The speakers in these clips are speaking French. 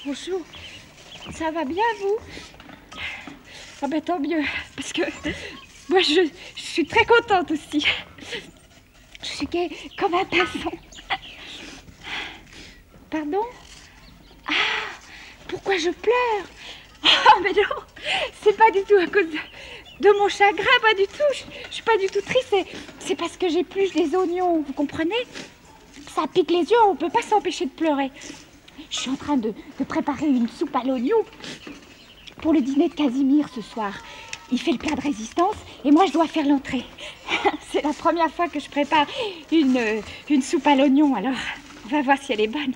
Bonjour. Ça va bien, vous? Ah ben tant mieux, parce que moi je suis très contente aussi. Je suis gaie comme un pinson. Pardon? Ah, pourquoi je pleure? Oh mais non, c'est pas du tout à cause de mon chagrin, pas du tout. Je suis pas du tout triste, c'est parce que j'épluche des oignons, vous comprenez? Ça pique les yeux, on peut pas s'empêcher de pleurer. Je suis en train de préparer une soupe à l'oignon pour le dîner de Casimir ce soir. Il fait le plat de résistance et moi je dois faire l'entrée. C'est la première fois que je prépare une soupe à l'oignon, alors on va voir si elle est bonne.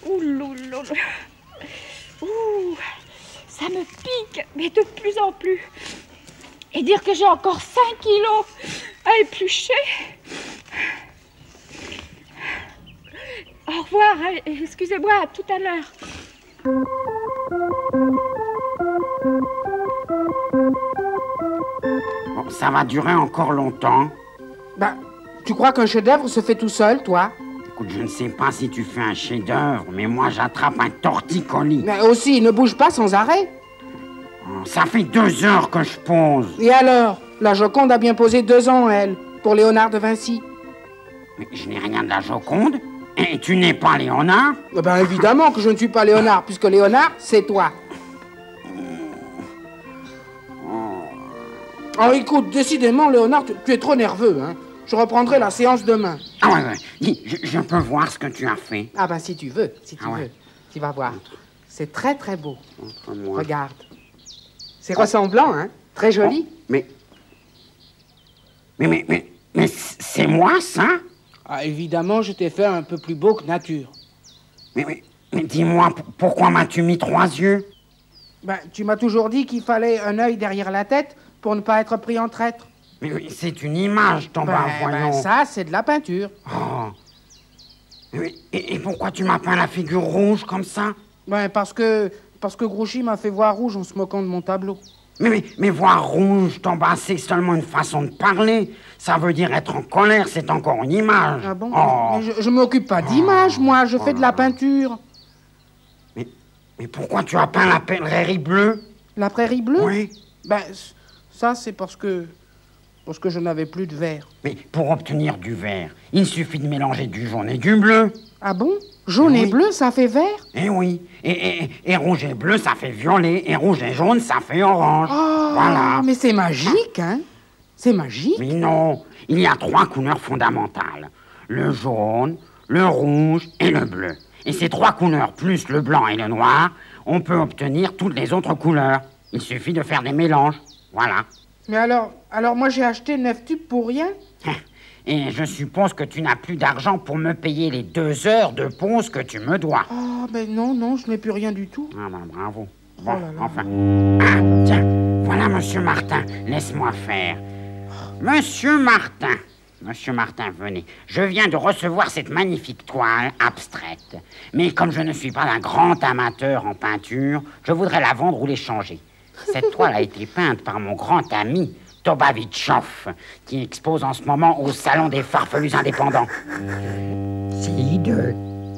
Ouh loulou. Ouh, ça me pique, mais de plus en plus. Et dire que j'ai encore 5 kilos à éplucher. Au revoir, excusez-moi, à tout à l'heure. Bon, ça va durer encore longtemps. Bah, tu crois qu'un chef-d'œuvre se fait tout seul, toi? Écoute, je ne sais pas si tu fais un chef-d'œuvre, mais moi j'attrape un torticolis. Mais aussi, il ne bouge pas sans arrêt. Ça fait 2 heures que je pose. Et alors? La Joconde a bien posé 2 ans, elle, pour Léonard de Vinci. Mais je n'ai rien de la Joconde. Et tu n'es pas Léonard? Eh ben évidemment que je ne suis pas Léonard, puisque Léonard, c'est toi. Oh, écoute, décidément, Léonard, tu es trop nerveux, hein. Je reprendrai la séance demain. Ah ouais. Dis, je peux voir ce que tu as fait. Ah ben si tu veux, ouais. Tu vas voir. C'est très très beau. Montre-moi. Regarde. C'est ressemblant, hein. Très joli. Oh, mais c'est moi, ça? Ah, évidemment, je t'ai fait un peu plus beau que nature. Mais dis-moi, pourquoi m'as-tu mis 3 yeux? Ben, tu m'as toujours dit qu'il fallait un œil derrière la tête pour ne pas être pris en traître. Mais oui, c'est une image, ton bas, voyons. Ça, c'est de la peinture. Oh. Et pourquoi tu m'as peint la figure rouge comme ça? Ben, parce que Grouchy m'a fait voir rouge en se moquant de mon tableau. Mais voir rouge, ton bas, c'est seulement une façon de parler. Ça veut dire être en colère, c'est encore une image. Ah bon? Oh. Mais je m'occupe pas d'image, moi, je fais de la peinture. Mais pourquoi tu as peint la prairie bleue? La prairie bleue? Oui. Ben, ça, c'est parce que je n'avais plus de vert. Mais pour obtenir du vert, il suffit de mélanger du jaune et du bleu. Ah bon? Jaune et bleu, ça fait vert? Eh oui. Et rouge et bleu, ça fait violet. Et rouge et jaune, ça fait orange. Oh, voilà. Mais c'est magique, hein? C'est magique. Mais non, il y a 3 couleurs fondamentales. Le jaune, le rouge et le bleu. Et ces 3 couleurs, plus le blanc et le noir, on peut obtenir toutes les autres couleurs. Il suffit de faire des mélanges. Voilà. Mais alors moi j'ai acheté 9 tubes pour rien? Et je suppose que tu n'as plus d'argent pour me payer les 2 heures de pause que tu me dois. Oh, ben non, je n'ai plus rien du tout. Ah ben bravo. Oh Bon, là là. enfin. Ah, tiens, voilà Monsieur Martin. Laisse-moi faire. Monsieur Martin, venez. Je viens de recevoir cette magnifique toile abstraite. Mais comme je ne suis pas un grand amateur en peinture, je voudrais la vendre ou l'échanger. Cette toile a été peinte par mon grand ami, Tobavitchov, qui expose en ce moment au Salon des Farfelus Indépendants. C'est hideux,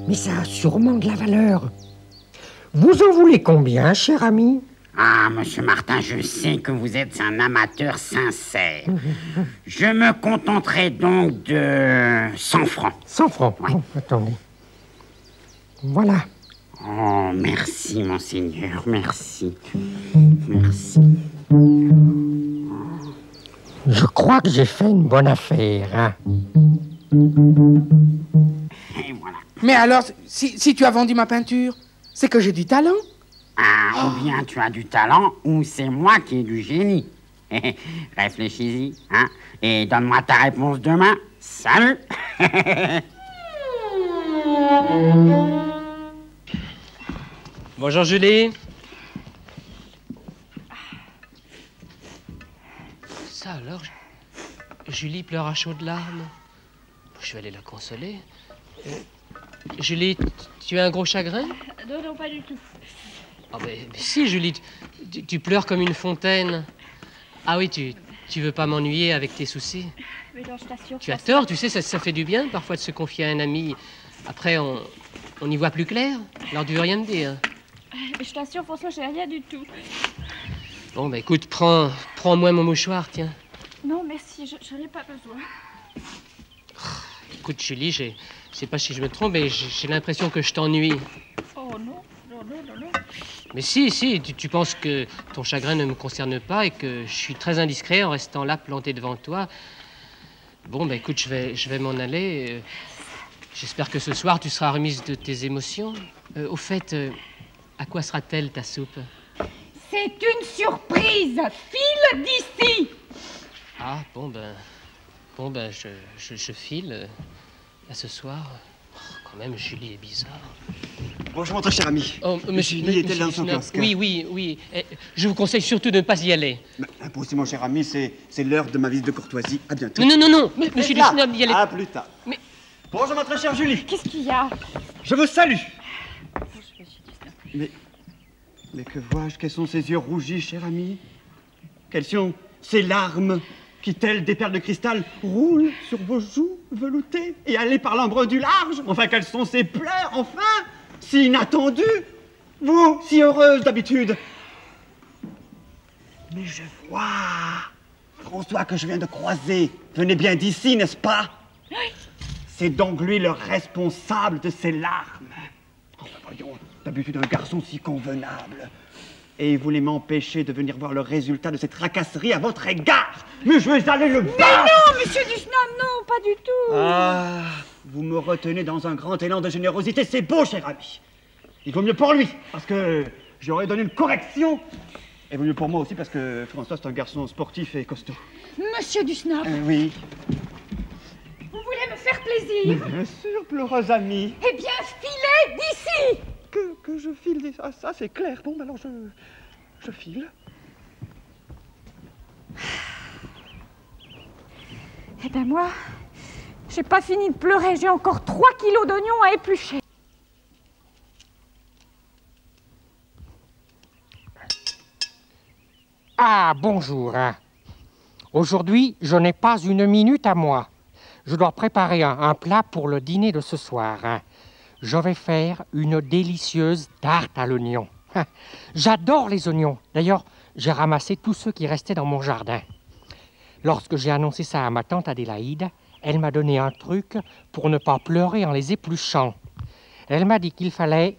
mais ça a sûrement de la valeur. Vous en voulez combien, cher ami? Ah, Monsieur Martin, je sais que vous êtes un amateur sincère. Je me contenterai donc de 100 francs. 100 francs? Ouais. Oh, attendez. Voilà. Oh, merci, monseigneur, merci. Merci. Je crois que j'ai fait une bonne affaire, hein. Et voilà. Mais alors, si tu as vendu ma peinture, c'est que j'ai du talent. Ah, ou bien tu as du talent, ou c'est moi qui ai du génie. Réfléchis-y, hein, et donne-moi ta réponse demain. Salut. Bonjour Julie. Ça alors, Julie pleure à chaudes larmes. Je vais aller la consoler. Julie, tu as un gros chagrin? Non, pas du tout. Ah mais si Julie, tu pleures comme une fontaine. Ah oui, tu veux pas m'ennuyer avec tes soucis? Mais non, je t'assure. Tu as tort, tu sais, ça fait du bien parfois de se confier à un ami. Après, on y voit plus clair. Alors tu veux rien me dire? Mais je t'assure, François, j'ai rien du tout. Bon, bah écoute, prends-moi mon mouchoir, tiens. Non, merci, je n'en ai pas besoin. Écoute, Julie, je sais pas si je me trompe, mais j'ai l'impression que je t'ennuie. Oh non, non, non, non, non. Mais si, tu penses que ton chagrin ne me concerne pas et que je suis très indiscret en restant là planté devant toi. Bon, bah écoute, je vais m'en aller. J'espère que ce soir, tu seras remise de tes émotions. Au fait, à quoi sera-t-elle ta soupe? C'est une surprise. File d'ici. Ah, bon, ben, je file. À ce soir. Oh, quand même, Julie est bizarre. Bonjour, mon très cher ami. Oh, monsieur, Julie est-elle dans son kiosque? Oui. Je vous conseille surtout de ne pas y aller. Impossible, mon cher ami, c'est l'heure de ma visite de courtoisie. À bientôt. Non, monsieur le Snob, y aller. À plus tard. Mais- Bonjour, ma très chère Julie. Qu'est-ce qu'il y a? Je vous salue. Mais que vois-je? Quels sont ces yeux rougis, cher ami? Quelles sont ces larmes qui, telles des perles de cristal, roulent sur vos joues veloutées et allées par l'embrun du large? Enfin, quels sont ces pleurs, enfin, si inattendus? Vous, si heureuse d'habitude. Mais je vois François que je viens de croiser. Venez bien d'ici, n'est-ce pas? C'est donc lui le responsable de ces larmes. Enfin, voyons, d'habitude un garçon si convenable. Et il voulait m'empêcher de venir voir le résultat de cette tracasserie à votre égard. Mais je vais aller le battre. Mais non, monsieur Dusnam, non, pas du tout. Ah, vous me retenez dans un grand élan de générosité. C'est beau, cher ami. Il vaut mieux pour lui, parce que j'aurais donné une correction. Et il vaut mieux pour moi aussi, parce que François, c'est un garçon sportif et costaud. Monsieur Dusnam, Oui. vous voulez me faire plaisir? Bien sûr, pleureuse amie. Eh bien, filez d'ici. Que je file. Ah, ça, c'est clair. Bon, alors je file. Eh ben moi, j'ai pas fini de pleurer, j'ai encore 3 kilos d'oignons à éplucher. Ah, bonjour. Aujourd'hui, je n'ai pas une minute à moi. Je dois préparer un plat pour le dîner de ce soir. Je vais faire une délicieuse tarte à l'oignon. J'adore les oignons. D'ailleurs, j'ai ramassé tous ceux qui restaient dans mon jardin. Lorsque j'ai annoncé ça à ma tante Adélaïde, elle m'a donné un truc pour ne pas pleurer en les épluchant. Elle m'a dit qu'il fallait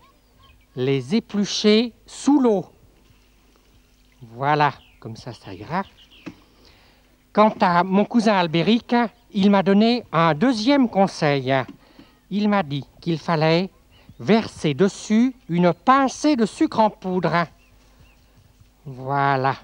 les éplucher sous l'eau. Voilà, comme ça ira. Quant à mon cousin Albéric, il m'a donné un deuxième conseil. Il m'a dit qu'il fallait verser dessus une pincée de sucre en poudre. Voilà.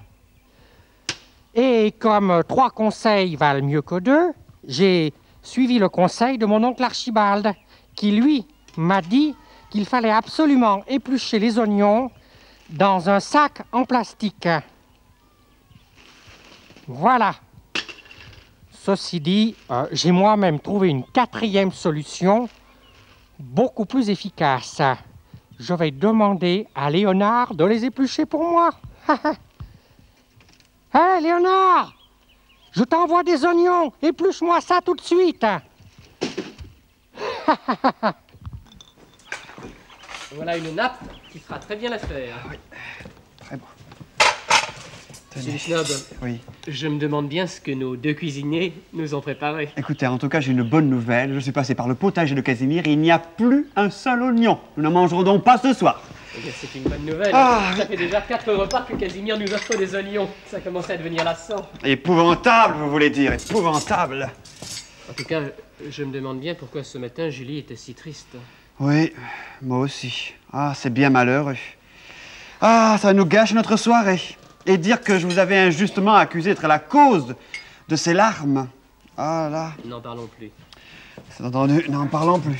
Et comme 3 conseils valent mieux que 2, j'ai suivi le conseil de mon oncle Archibald, qui lui m'a dit qu'il fallait absolument éplucher les oignons dans un sac en plastique. Voilà. Ceci dit, j'ai moi-même trouvé une 4e solution, beaucoup plus efficace. Je vais demander à Léonard de les éplucher pour moi. Hé, Léonard! Je t'envoie des oignons, épluche-moi ça tout de suite. Voilà une nappe qui fera très bien l'affaire. Oui, très bon. Monsieur le Snob, Oui. je me demande bien ce que nos 2 cuisiniers nous ont préparé. Écoutez, en tout cas, j'ai une bonne nouvelle. Je suis passé par le potager de Casimir et il n'y a plus un seul oignon. Nous n'en mangerons donc pas ce soir. Eh bien, c'est une bonne nouvelle. Ah, ça fait déjà 4 repas que Casimir nous offre des oignons. Ça commence à devenir lassant. Épouvantable, vous voulez dire, épouvantable. En tout cas, je me demande bien pourquoi ce matin Julie était si triste. Oui, moi aussi. Ah, c'est bien malheureux. Ah, ça nous gâche notre soirée. Et dire que je vous avais injustement accusé d'être la cause de ces larmes. Ah là. N'en parlons plus. C'est entendu, n'en parlons plus.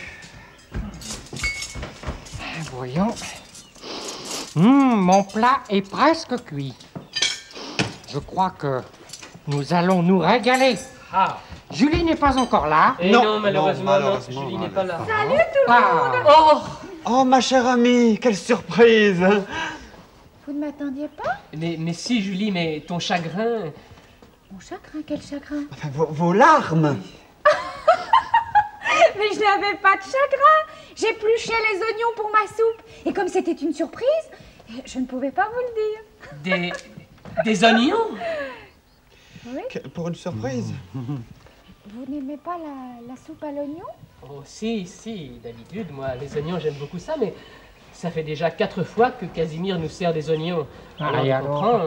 Voyons. Mon plat est presque cuit. Je crois que nous allons nous régaler. Ah. Julie n'est pas encore là. Et non, malheureusement, non. Julie n'est pas là. Salut tout le monde. Oh! Oh, ma chère amie, quelle surprise. Vous ne m'attendiez pas? Mais si, Julie, mais ton chagrin... Mon chagrin, quel chagrin? Enfin, vos larmes. Mais je n'avais pas de chagrin. J'épluchais les oignons pour ma soupe. Et comme c'était une surprise, je ne pouvais pas vous le dire. Des oignons? Oui. Pour une surprise. Vous n'aimez pas la soupe à l'oignon? Oh, si, d'habitude, moi, les oignons, j'aime beaucoup ça, mais ça fait déjà 4 fois que Casimir nous sert des oignons. Alors, tu comprends,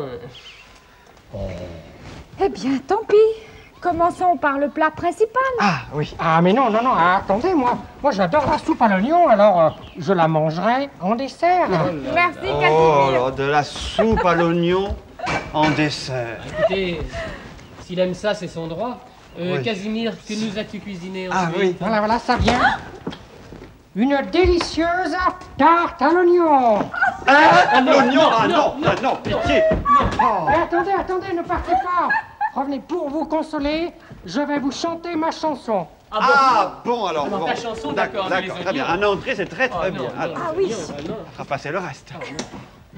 Eh bien, tant pis. Commençons par le plat principal. Ah, oui. Ah, mais non, attendez, moi j'adore la soupe à l'oignon, alors je la mangerai en dessert. Merci, Oh, Casimir. alors, de la soupe à l'oignon en dessert. écoutez, s'il aime ça, c'est son droit. Oui. Casimir, que nous as-tu cuisiné Ah aujourd'hui? oui. Voilà, ça vient. Une délicieuse tarte à l'oignon. L'oignon. Ah non, pitié. Mais attendez, ne partez pas. Revenez, pour vous consoler, je vais vous chanter ma chanson. Ah bon, alors Alors, bon. ta chanson, d'accord, mais les très bien. oignons. Un entrée, c'est très Ah, non, bien. non, Alors, Ah oui. non. on fera passer le reste.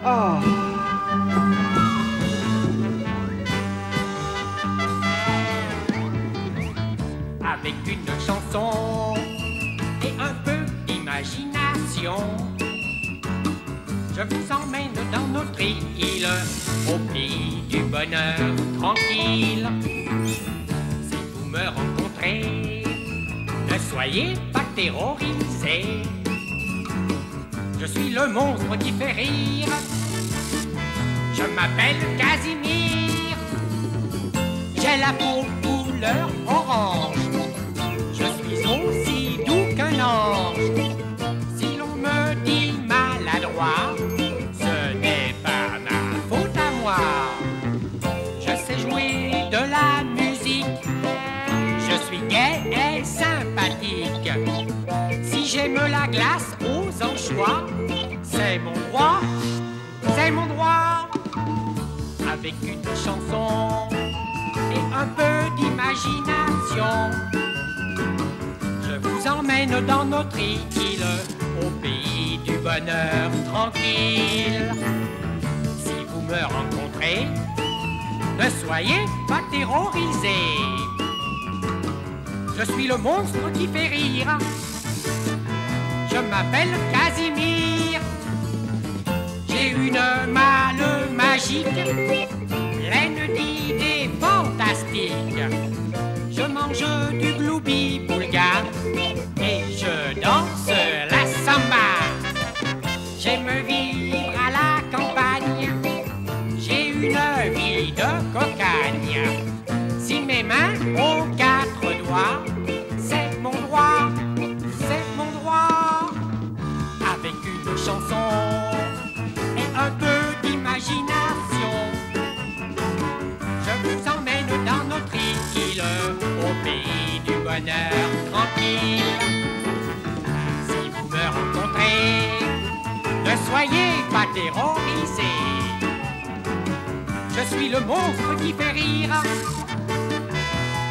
Ah. Avec une chanson et un peu d'imagination, je vous emmène dans notre île, au pays du bonheur tranquille. Si vous me rencontrez, ne soyez pas terrorisés. Je suis le monstre qui fait rire. Je m'appelle Casimir. J'ai la peau couleur orange. Je suis aussi doux qu'un ange. Si l'on me dit maladroit, ce n'est pas ma faute à moi. Je sais jouer de la musique. Je suis gai et sympathique. Si j'aime la glace aux anchois, c'est mon droit, c'est mon droit. Avec une chanson et un peu d'imagination, je vous emmène dans notre île, au pays du bonheur tranquille. Si vous me rencontrez, ne soyez pas terrorisés. Je suis le monstre qui fait rire. Je m'appelle Casimir. J'ai une malle magique, pleine d'idées fantastiques. Je mange du gloubi-boulga et je danse la samba. J'aime vivre à la campagne, j'ai une vie de cocagne. Si mes mains ont 4 doigts, c'est mon droit, c'est mon droit. Avec une chanson et un peu d'imagination, je vous emmène dans notre île, au pays du bonheur tranquille. Si vous me rencontrez, ne soyez pas terrorisés. Je suis le monstre qui fait rire.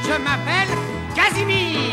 Je m'appelle Casimir.